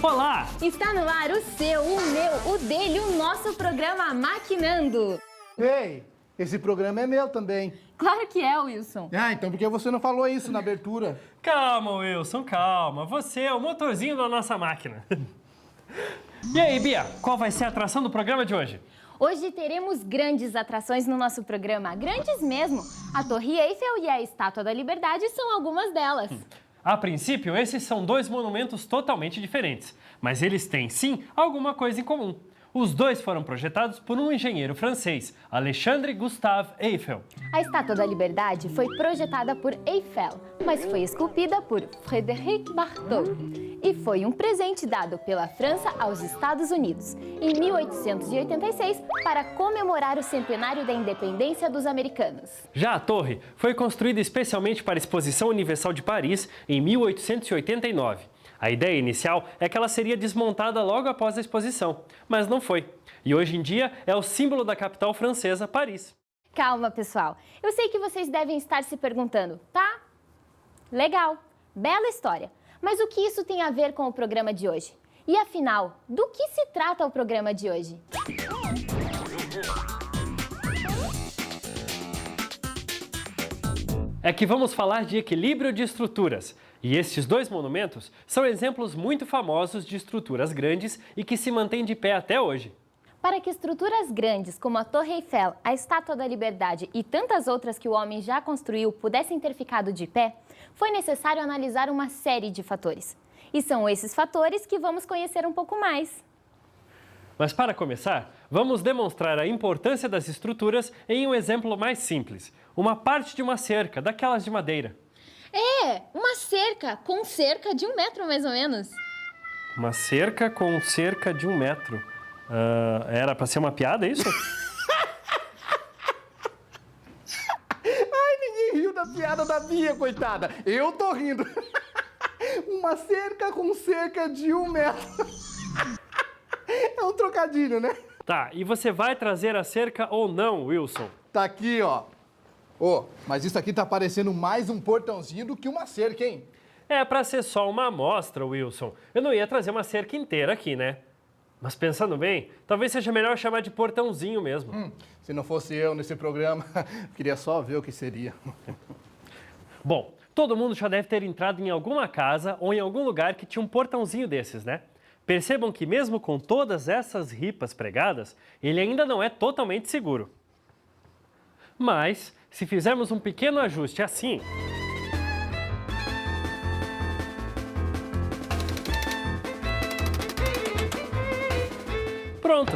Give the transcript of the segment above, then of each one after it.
Olá! Está no ar o seu, o meu, o dele, o nosso programa Maquinando. Ei, esse programa é meu também. Claro que é, Wilson. Ah, então por que você não falou isso na abertura? Calma, Wilson, calma. Você é o motorzinho da nossa máquina. E aí, Bia, qual vai ser a atração do programa de hoje? Hoje teremos grandes atrações no nosso programa, grandes mesmo. A Torre Eiffel e a Estátua da Liberdade são algumas delas. A princípio, esses são dois monumentos totalmente diferentes, mas eles têm, sim, alguma coisa em comum. Os dois foram projetados por um engenheiro francês, Alexandre Gustave Eiffel. A Estátua da Liberdade foi projetada por Eiffel, mas foi esculpida por Frédéric Bartholdi e foi um presente dado pela França aos Estados Unidos em 1886 para comemorar o centenário da independência dos americanos. Já a torre foi construída especialmente para a Exposição Universal de Paris em 1889. A ideia inicial é que ela seria desmontada logo após a exposição, mas não foi. E hoje em dia é o símbolo da capital francesa, Paris. Calma, pessoal. Eu sei que vocês devem estar se perguntando, tá? Legal, bela história. Mas o que isso tem a ver com o programa de hoje? E afinal, do que se trata o programa de hoje? É que vamos falar de equilíbrio de estruturas. E estes dois monumentos são exemplos muito famosos de estruturas grandes e que se mantêm de pé até hoje. Para que estruturas grandes como a Torre Eiffel, a Estátua da Liberdade e tantas outras que o homem já construiu pudessem ter ficado de pé, foi necessário analisar uma série de fatores. E são esses fatores que vamos conhecer um pouco mais. Mas para começar, vamos demonstrar a importância das estruturas em um exemplo mais simples. Uma parte de uma cerca, daquelas de madeira. É, uma cerca com cerca de 1 metro mais ou menos. Uma cerca com cerca de 1 metro. Era para ser uma piada, é isso? Ai, ninguém riu da piada da Bia, coitada. Eu tô rindo. Uma cerca com cerca de 1 metro. É um trocadilho, né? Tá, e você vai trazer a cerca ou não, Wilson? Tá aqui, ó. Ô, mas isso aqui tá parecendo mais um portãozinho do que uma cerca, hein? É para ser só uma amostra, Wilson. Eu não ia trazer uma cerca inteira aqui, né? Mas pensando bem, talvez seja melhor chamar de portãozinho mesmo. Se não fosse eu nesse programa, queria só ver o que seria. Bom, todo mundo já deve ter entrado em alguma casa ou em algum lugar que tinha um portãozinho desses, né? Percebam que mesmo com todas essas ripas pregadas, ele ainda não é totalmente seguro. Mas, se fizermos um pequeno ajuste assim, pronto!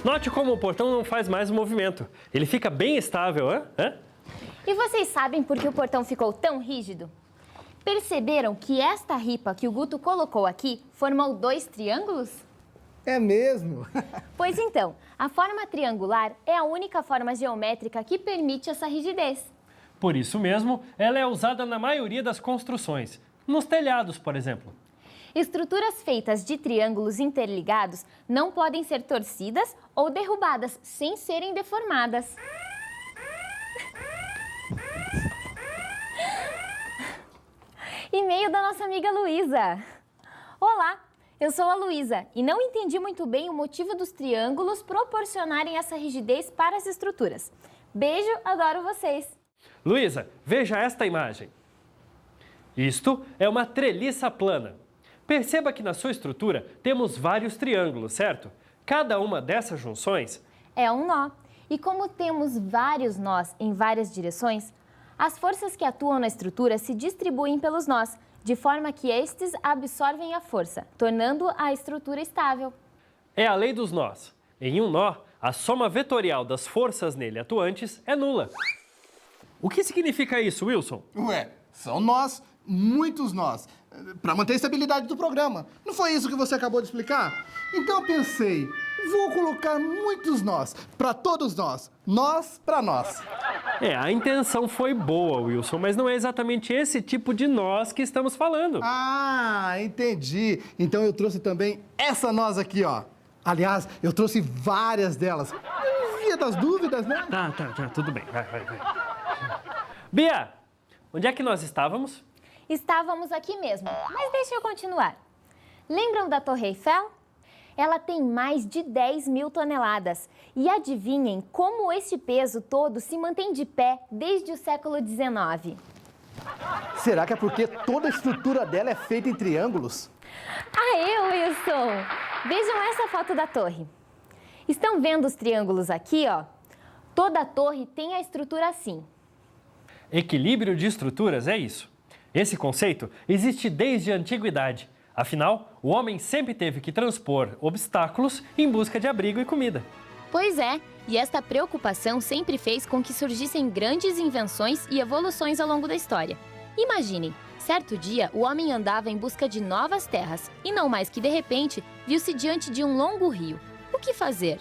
Note como o portão não faz mais o movimento. Ele fica bem estável, hã? E vocês sabem por que o portão ficou tão rígido? Perceberam que esta ripa que o Guto colocou aqui formou 2 triângulos? É mesmo? Pois então, a forma triangular é a única forma geométrica que permite essa rigidez. Por isso mesmo, ela é usada na maioria das construções. Nos telhados, por exemplo. Estruturas feitas de triângulos interligados não podem ser torcidas ou derrubadas sem serem deformadas. E-mail da nossa amiga Luísa. Olá, eu sou a Luísa e não entendi muito bem o motivo dos triângulos proporcionarem essa rigidez para as estruturas. Beijo, adoro vocês. Luísa, veja esta imagem. Isto é uma treliça plana. Perceba que na sua estrutura temos vários triângulos, certo? Cada uma dessas junções é um nó. E como temos vários nós em várias direções, as forças que atuam na estrutura se distribuem pelos nós, de forma que estes absorvem a força, tornando a estrutura estável. É a lei dos nós. Em um nó, a soma vetorial das forças nele atuantes é nula. O que significa isso, Wilson? Ué, são nós, muitos nós, para manter a estabilidade do programa. Não foi isso que você acabou de explicar? Então eu pensei, vou colocar muitos nós, para todos nós para nós. A intenção foi boa, Wilson, mas não é exatamente esse tipo de nós que estamos falando. Ah, entendi. Então eu trouxe também essa nós aqui, ó. Aliás, eu trouxe várias delas. Via das dúvidas, né? Tá, tudo bem. Vai. Bia, onde é que nós estávamos? Estávamos aqui mesmo, mas deixa eu continuar. Lembram da Torre Eiffel? Ela tem mais de 10 mil toneladas. E adivinhem como esse peso todo se mantém de pé desde o século XIX? Será que é porque toda a estrutura dela é feita em triângulos? Aê, Wilson! Vejam essa foto da torre. Estão vendo os triângulos aqui, ó? Toda a torre tem a estrutura assim. Equilíbrio de estruturas é isso. Esse conceito existe desde a antiguidade. Afinal, o homem sempre teve que transpor obstáculos em busca de abrigo e comida. Pois é, e esta preocupação sempre fez com que surgissem grandes invenções e evoluções ao longo da história. Imaginem, certo dia o homem andava em busca de novas terras e não mais que de repente viu-se diante de um longo rio. O que fazer?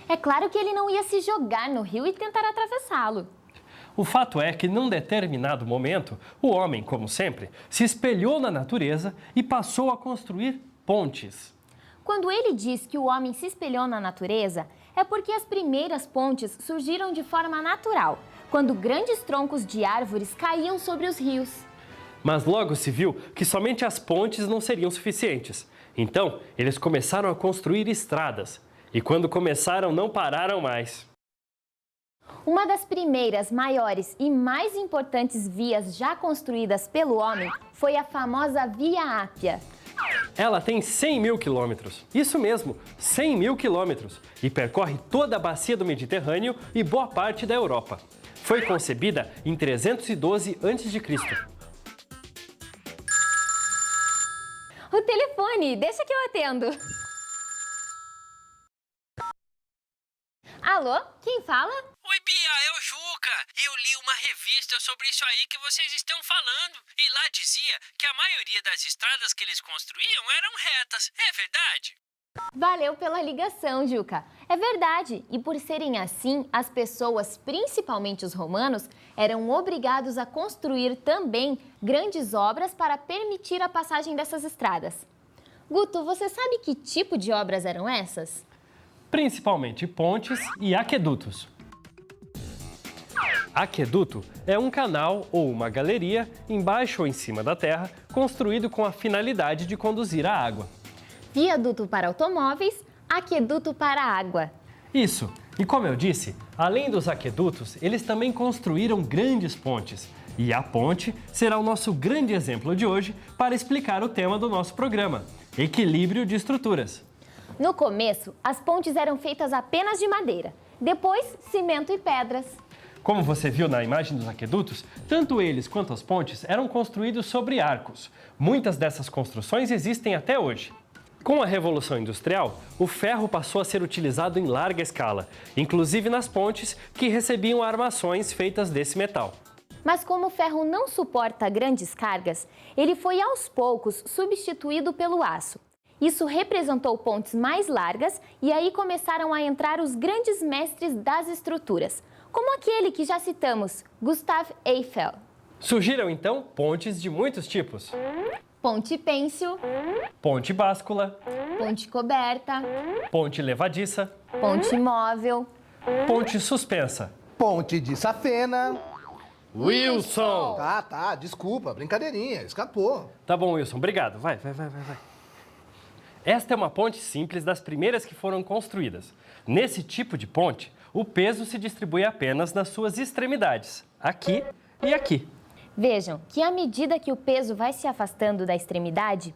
É claro que ele não ia se jogar no rio e tentar atravessá-lo. O fato é que, num determinado momento, o homem, como sempre, se espelhou na natureza e passou a construir pontes. Quando ele diz que o homem se espelhou na natureza, é porque as primeiras pontes surgiram de forma natural, quando grandes troncos de árvores caíam sobre os rios. Mas logo se viu que somente as pontes não seriam suficientes. Então, eles começaram a construir estradas. E quando começaram, não pararam mais. Uma das primeiras, maiores e mais importantes vias já construídas pelo homem foi a famosa Via Ápia. Ela tem 100 mil quilômetros. Isso mesmo, 100 mil quilômetros. E percorre toda a bacia do Mediterrâneo e boa parte da Europa. Foi concebida em 312 a.C. O telefone, deixa que eu atendo. Alô, quem fala? Oi, Bia, é o Juca. Eu li uma revista sobre isso aí que vocês estão falando. E lá dizia que a maioria das estradas que eles construíam eram retas. É verdade? Valeu pela ligação, Juca. É verdade. E por serem assim, as pessoas, principalmente os romanos, eram obrigados a construir também grandes obras para permitir a passagem dessas estradas. Guto, você sabe que tipo de obras eram essas? Principalmente pontes e aquedutos. Aqueduto é um canal ou uma galeria embaixo ou em cima da terra, construído com a finalidade de conduzir a água. Viaduto para automóveis, aqueduto para água. Isso. E como eu disse, além dos aquedutos, eles também construíram grandes pontes. E a ponte será o nosso grande exemplo de hoje para explicar o tema do nosso programa: equilíbrio de estruturas. No começo, as pontes eram feitas apenas de madeira, depois cimento e pedras. Como você viu na imagem dos aquedutos, tanto eles quanto as pontes eram construídos sobre arcos. Muitas dessas construções existem até hoje. Com a Revolução Industrial, o ferro passou a ser utilizado em larga escala, inclusive nas pontes que recebiam armações feitas desse metal. Mas como o ferro não suporta grandes cargas, ele foi aos poucos substituído pelo aço. Isso representou pontes mais largas e aí começaram a entrar os grandes mestres das estruturas, como aquele que já citamos, Gustave Eiffel. Surgiram então pontes de muitos tipos: Ponte pêncil, ponte báscula, ponte coberta, ponte levadiça, ponte móvel. ponte suspensa. Ponte de safena. Wilson! Tá, desculpa, brincadeirinha, escapou. Tá bom, Wilson, obrigado. Vai. Esta é uma ponte simples das primeiras que foram construídas. Nesse tipo de ponte, o peso se distribui apenas nas suas extremidades, aqui e aqui. Vejam que à medida que o peso vai se afastando da extremidade,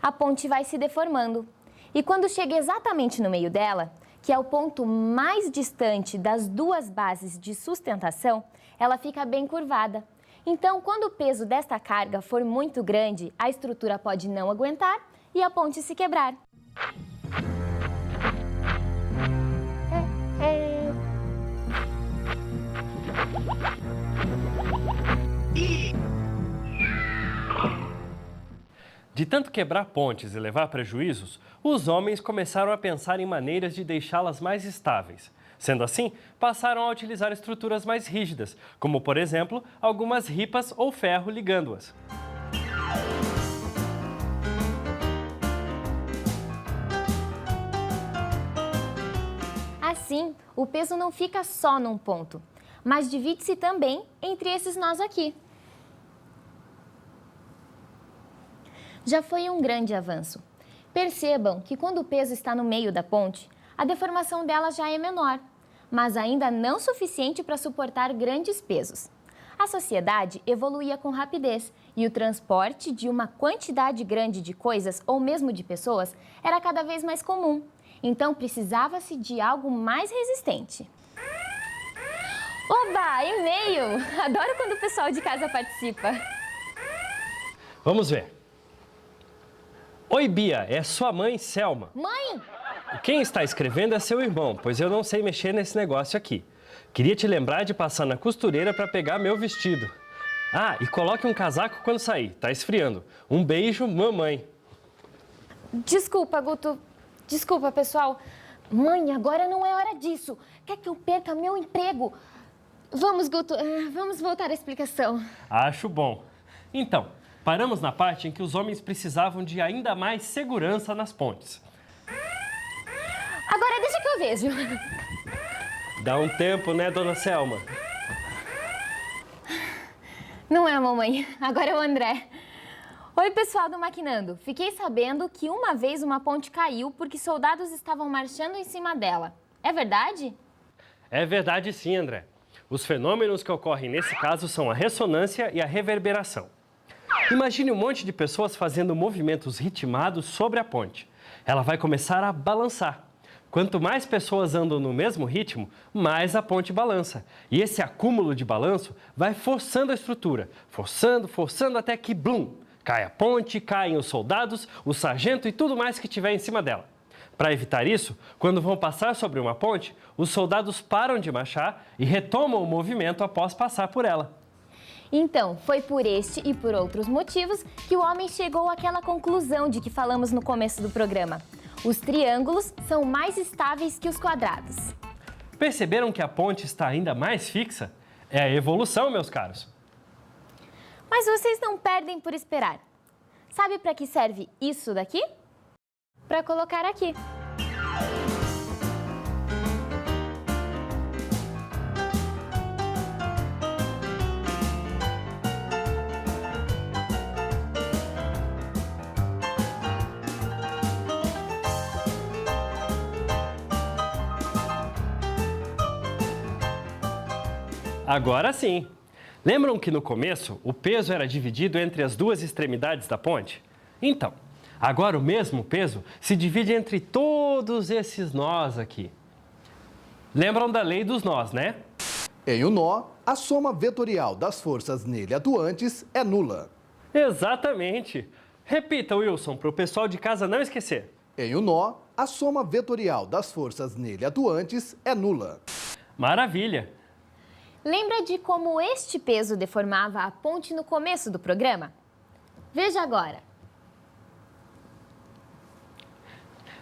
a ponte vai se deformando. E quando chega exatamente no meio dela, que é o ponto mais distante das duas bases de sustentação, ela fica bem curvada. Então, quando o peso desta carga for muito grande, a estrutura pode não aguentar e a ponte se quebrar. De tanto quebrar pontes e levar prejuízos, os homens começaram a pensar em maneiras de deixá-las mais estáveis. Sendo assim, passaram a utilizar estruturas mais rígidas, como, por exemplo, algumas ripas ou ferro ligando-as. Assim, o peso não fica só num ponto, mas divide-se também entre esses nós aqui. já foi um grande avanço. Percebam que quando o peso está no meio da ponte, a deformação dela já é menor, mas ainda não suficiente para suportar grandes pesos. A sociedade evoluía com rapidez e o transporte de uma quantidade grande de coisas ou mesmo de pessoas era cada vez mais comum. Então precisava-se de algo mais resistente. Oba, e-mail! Adoro quando o pessoal de casa participa. Vamos ver. Oi, Bia, é sua mãe, Selma. Mãe! Quem está escrevendo é seu irmão, pois eu não sei mexer nesse negócio aqui. Queria te lembrar de passar na costureira para pegar meu vestido. Ah, e coloque um casaco quando sair, tá esfriando. Um beijo, mamãe. Desculpa, Guto. Desculpa, pessoal. Mãe, agora não é hora disso. Quer que eu perca meu emprego? Vamos, Guto, vamos voltar à explicação. Acho bom. Então, paramos na parte em que os homens precisavam de ainda mais segurança nas pontes. Agora deixa que eu vejo. Dá um tempo, né, dona Selma? Não é a mamãe, agora é o André. Oi, pessoal do Maquinando. Fiquei sabendo que uma vez uma ponte caiu porque soldados estavam marchando em cima dela. É verdade? É verdade sim, André. Os fenômenos que ocorrem nesse caso são a ressonância e a reverberação. Imagine um monte de pessoas fazendo movimentos ritmados sobre a ponte. Ela vai começar a balançar. Quanto mais pessoas andam no mesmo ritmo, mais a ponte balança. E esse acúmulo de balanço vai forçando a estrutura, forçando até que, blum, cai a ponte, caem os soldados, o sargento e tudo mais que tiver em cima dela. Para evitar isso, quando vão passar sobre uma ponte, os soldados param de marchar e retomam o movimento após passar por ela. Então, foi por este e por outros motivos que o homem chegou àquela conclusão de que falamos no começo do programa. Os triângulos são mais estáveis que os quadrados. Perceberam que a ponte está ainda mais fixa? É a evolução, meus caros. Mas vocês não perdem por esperar. Sabe para que serve isso daqui? Para colocar aqui. Agora sim! Lembram que no começo o peso era dividido entre as duas extremidades da ponte? Então, agora o mesmo peso se divide entre todos esses nós aqui. Lembram da lei dos nós, né? Em um nó, a soma vetorial das forças nele atuantes é nula. Exatamente! Repita, Wilson, para o pessoal de casa não esquecer. Em um nó, a soma vetorial das forças nele atuantes é nula. Maravilha! Lembra de como este peso deformava a ponte no começo do programa? Veja agora.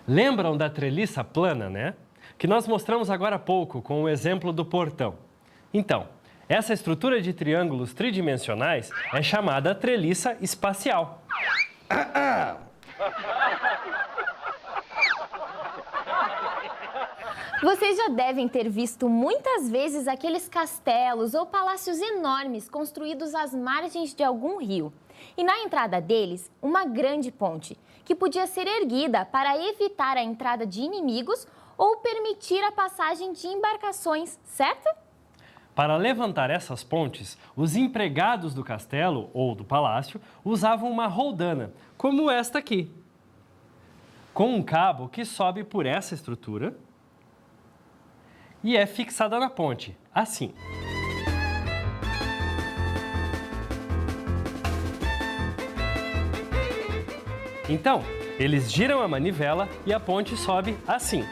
Lembram da treliça plana, né? Que nós mostramos agora há pouco com o exemplo do portão. Então, essa estrutura de triângulos tridimensionais é chamada treliça espacial. Vocês já devem ter visto muitas vezes aqueles castelos ou palácios enormes construídos às margens de algum rio. E na entrada deles, uma grande ponte, que podia ser erguida para evitar a entrada de inimigos ou permitir a passagem de embarcações, certo? Para levantar essas pontes, os empregados do castelo ou do palácio usavam uma roldana, como esta aqui, com um cabo que sobe por essa estrutura e é fixada na ponte, assim. Então, eles giram a manivela e a ponte sobe assim.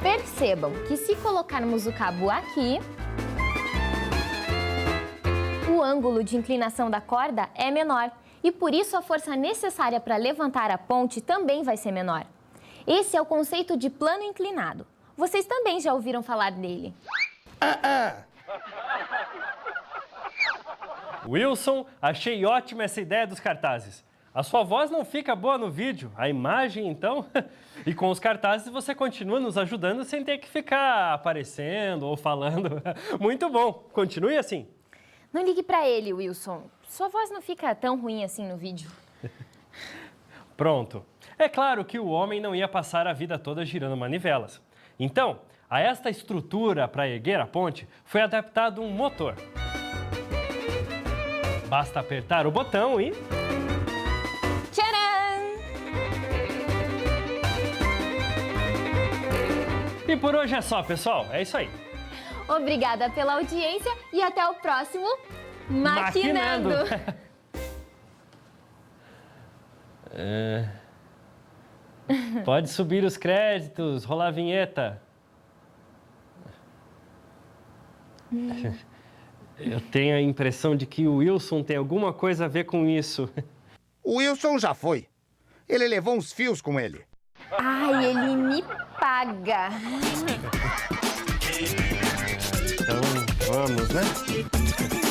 Percebam que se colocarmos o cabo aqui, o ângulo de inclinação da corda é menor e por isso a força necessária para levantar a ponte também vai ser menor. Esse é o conceito de plano inclinado. Vocês também já ouviram falar dele. Wilson, achei ótima essa ideia dos cartazes. A sua voz não fica boa no vídeo, a imagem então. E com os cartazes você continua nos ajudando sem ter que ficar aparecendo ou falando. Muito bom, continue assim. Não ligue pra ele, Wilson. Sua voz não fica tão ruim assim no vídeo. Pronto. É claro que o homem não ia passar a vida toda girando manivelas. Então, a esta estrutura para erguer a ponte foi adaptado um motor. Basta apertar o botão e... Tcharam! E por hoje é só, pessoal. É isso aí. Obrigada pela audiência e até o próximo Maquinando! Pode subir os créditos, rolar a vinheta. Eu tenho a impressão de que o Wilson tem alguma coisa a ver com isso. O Wilson já foi. Ele levou uns fios com ele. Ai, ele me paga. Então, vamos, né?